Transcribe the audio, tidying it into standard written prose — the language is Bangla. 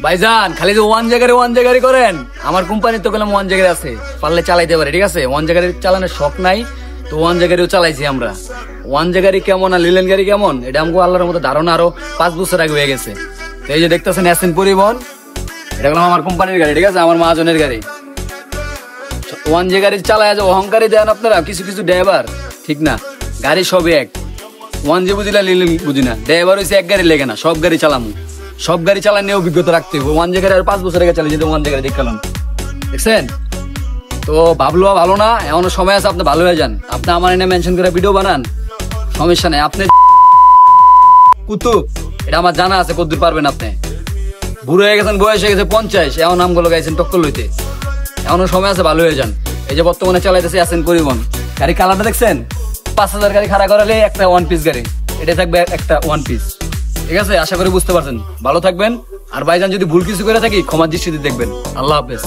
ভাইজান খালি যে ওয়ান জায়গায় করেন, আমার কোম্পানি তো গেলাম ওয়ান জায়গায় আছে, পারলে চালাইতে পারে। ঠিক আছে, ওয়ান জায়গায় চালানোর শখ নাই তো ওয়ান জায়গায়ও চালাইছি আমরা। ওয়ান জায়গায় কেমন আর লিলেন গাড়ি কেমন এটা আমাকে আল্লাহর মতো ধারণা আরো 5 বছর আগে হয়ে গেছে। এই যে দেখতেছেন এসএন পরিবহন, এটা হলো আমার কোম্পানির গাড়ি। ঠিক আছে, আমার মহাজনের গাড়ি। ওয়ান জায়গায় চালায় যে অহংকারী দেন আপনারা কিছু কিছু ড্রাইভার, ঠিক না। গাড়ি সবই এক, ওয়ান যে বুঝিলা লিলেন বুঝি না। ড্রাইভার হয়েছে এক গাড়ি লেগে না, সব গাড়ি চালামু, সব গাড়ি চালানোর অভিজ্ঞতা রাখতে হবে। ওয়ান জায়গায় আর 5 বছর আগে চালিয়ে যেতে ওয়ান জায়গায় দেখালাম, দেখছেন তো ভাবলো ভালো না, এমন সময় আছে আপনি ভালো হয়ে যান। আপনি আমার এনে মেনশন করে ভিডিও বানান, সমস্যা নেই। আপনি কুতুব এটা আমার জানা আছে, কতদূর পারবেন আপনি। বুড়ো হয়ে গেছেন, বয়স হয়ে গেছে 50, এমন নামগুলো গাইছেন টক্কর লইতে, এমনও সময় আছে ভালো হয়ে যান। এই যে বর্তমানে চালাইতেছে এসএন পরিবহন, গাড়ি কালারটা দেখছেন, 5000 গাড়ি খাড়া করালে একটা ওয়ান পিস গাড়ি, এটা থাকবে একটা ওয়ান পিস। ঠিক আছে, আশা করি বুঝতে পারছেন। ভালো থাকবেন, আর ভাইজান যদি ভুল কিছু করে থাকি ক্ষমার দৃষ্টিতে দেখবেন। আল্লাহ হাফেজ।